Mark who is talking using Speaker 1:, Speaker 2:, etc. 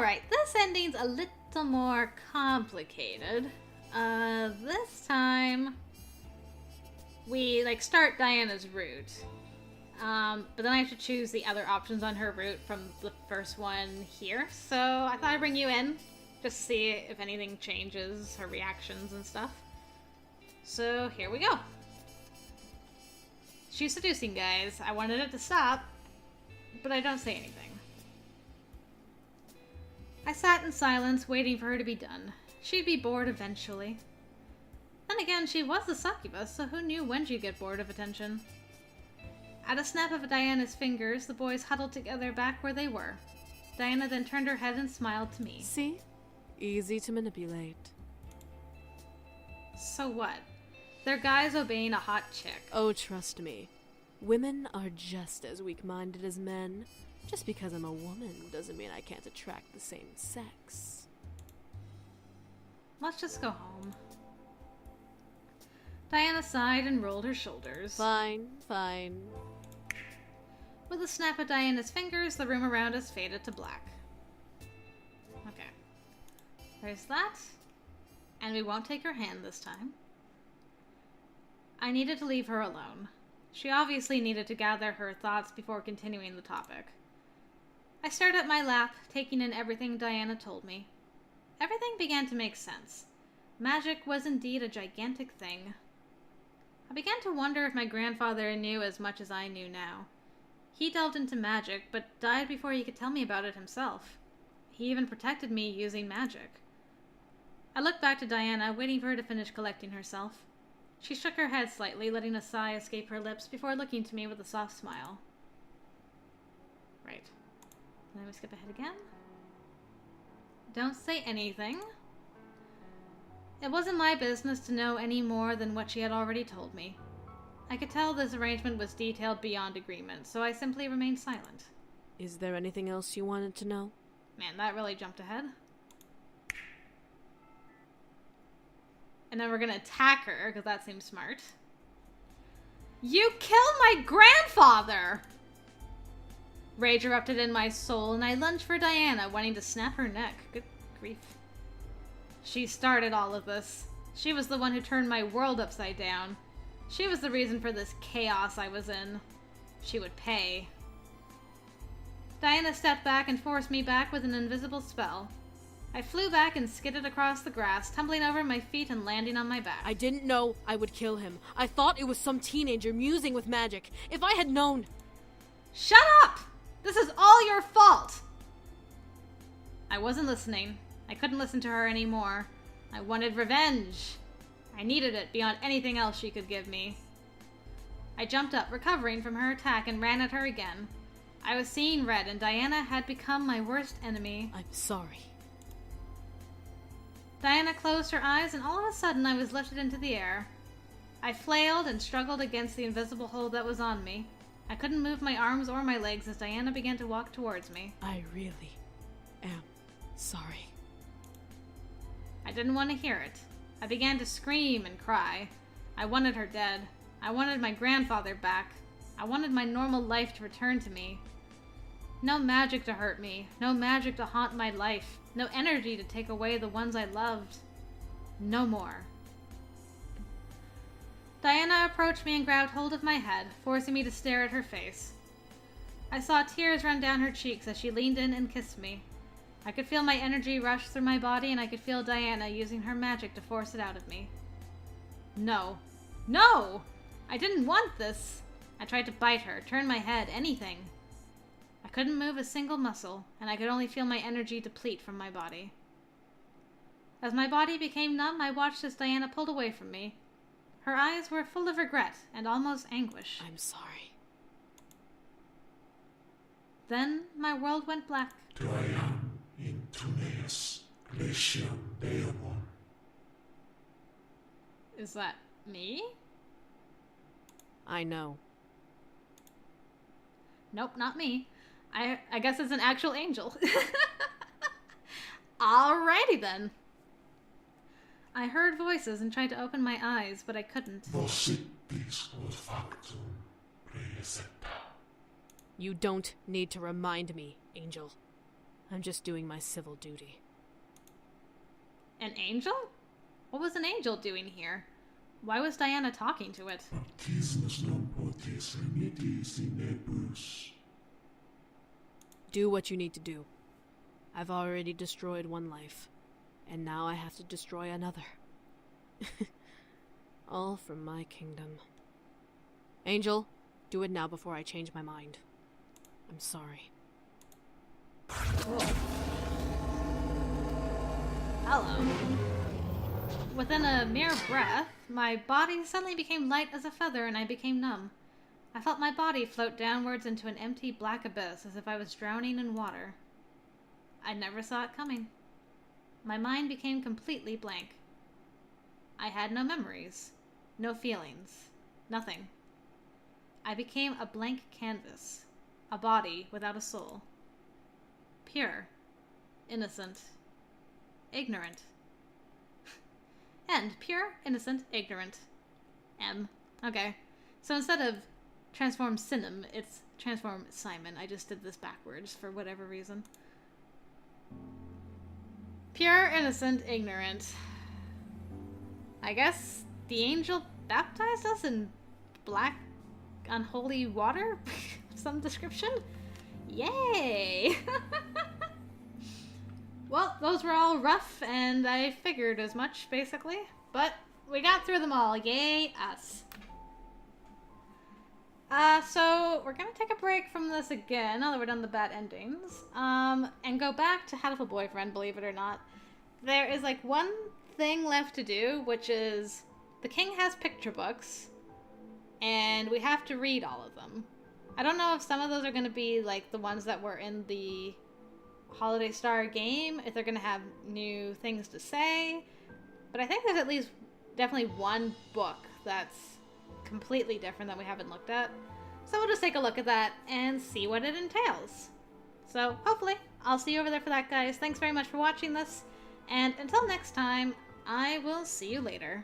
Speaker 1: Alright, this ending's a little more complicated. This time we start Diana's route. But then I have to choose the other options on her route from the first one here. So I thought I'd bring you in, just to see if anything changes, her reactions and stuff. So here we go. She's seducing, guys. I wanted it to stop, but I don't say anything. I sat in silence, waiting for her to be done. She'd be bored eventually. Then again, she was a succubus, so who knew when she'd get bored of attention? At a snap of Diana's fingers, the boys huddled together back where they were. Diana then turned her head and smiled to me.
Speaker 2: See? Easy to manipulate.
Speaker 1: So what? They're guys obeying a hot chick.
Speaker 2: Oh, trust me. Women are just as weak-minded as men. Just because I'm a woman doesn't mean I can't attract the same sex.
Speaker 1: Let's just go home. Diana sighed and rolled her shoulders.
Speaker 2: Fine, fine.
Speaker 1: With a snap of Diana's fingers, the room around us faded to black. Okay. There's that. And we won't take her hand this time. I needed to leave her alone. She obviously needed to gather her thoughts before continuing the topic. I stared at my lap, taking in everything Diana told me. Everything began to make sense. Magic was indeed a gigantic thing. I began to wonder if my grandfather knew as much as I knew now. He delved into magic, but died before he could tell me about it himself. He even protected me using magic. I looked back to Diana, waiting for her to finish collecting herself. She shook her head slightly, letting a sigh escape her lips before looking to me with a soft smile. Right. Let me skip ahead again. Don't say anything. It wasn't my business to know any more than what she had already told me. I could tell this arrangement was detailed beyond agreement, so I simply remained silent.
Speaker 2: Is there anything else you wanted to know?
Speaker 1: Man, that really jumped ahead. And then we're gonna attack her, because that seems smart. You killed my grandfather! Rage erupted in my soul, and I lunged for Diana, wanting to snap her neck. Good grief. She started all of this. She was the one who turned my world upside down. She was the reason for this chaos I was in. She would pay. Diana stepped back and forced me back with an invisible spell. I flew back and skidded across the grass, tumbling over my feet and landing on my back.
Speaker 2: I didn't know I would kill him. I thought it was some teenager musing with magic. If I had known...
Speaker 1: Shut up! This is all your fault! I wasn't listening. I couldn't listen to her anymore. I wanted revenge. I needed it beyond anything else she could give me. I jumped up, recovering from her attack, and ran at her again. I was seeing red, and Diana had become my worst enemy.
Speaker 2: I'm sorry.
Speaker 1: Diana closed her eyes, and all of a sudden I was lifted into the air. I flailed and struggled against the invisible hold that was on me. I couldn't move my arms or my legs as Diana began to walk towards me.
Speaker 2: I really am sorry.
Speaker 1: I didn't want to hear it. I began to scream and cry. I wanted her dead. I wanted my grandfather back. I wanted my normal life to return to me. No magic to hurt me. No magic to haunt my life. No energy to take away the ones I loved. No more. Diana approached me and grabbed hold of my head, forcing me to stare at her face. I saw tears run down her cheeks as she leaned in and kissed me. I could feel my energy rush through my body, and I could feel Diana using her magic to force it out of me. No. No! I didn't want this. I tried to bite her, turn my head, anything. I couldn't move a single muscle, and I could only feel my energy deplete from my body. As my body became numb, I watched as Diana pulled away from me. Her eyes were full of regret and almost anguish.
Speaker 2: I'm sorry.
Speaker 1: Then my world went black. Is that me?
Speaker 2: I know.
Speaker 1: Nope, not me. I guess it's an actual angel. Alrighty then. I heard voices and tried to open my eyes, but I couldn't.
Speaker 2: You don't need to remind me, Angel. I'm just doing my civil duty.
Speaker 1: An angel? What was an angel doing here? Why was Diana talking to it?
Speaker 2: Do what you need to do. I've already destroyed one life, and now I have to destroy another. All from my kingdom. Angel, do it now before I change my mind. I'm sorry.
Speaker 1: Whoa. Hello. Within a mere breath, my body suddenly became light as a feather and I became numb. I felt my body float downwards into an empty black abyss as if I was drowning in water. I never saw it coming. My mind became completely blank. I had no memories, no feelings, nothing. I became a blank canvas, a body without a soul. Pure, innocent, ignorant. End. Pure, innocent, ignorant. M. Okay. So instead of transform Sinem, it's transform Simon. I just did this backwards for whatever reason. Pure, innocent, ignorant. I guess the angel baptized us in black, unholy water? Some description? Yay! Well, those were all rough, and I figured as much, basically. But we got through them all. Yay, us. So we're gonna take a break from this again, now that we're done the bad endings, and go back to Hatful Boyfriend, believe it or not. There is, like, one thing left to do, which is the king has picture books, and we have to read all of them. I don't know if some of those are gonna be, like, the ones that were in the Holiday Star game, if they're gonna have new things to say, but I think there's at least definitely one book that's completely different that we haven't looked at. So we'll just take a look at that and see what it entails. So hopefully I'll see you over there for that, guys. Thanks very much for watching this, and until next time, I will see you later.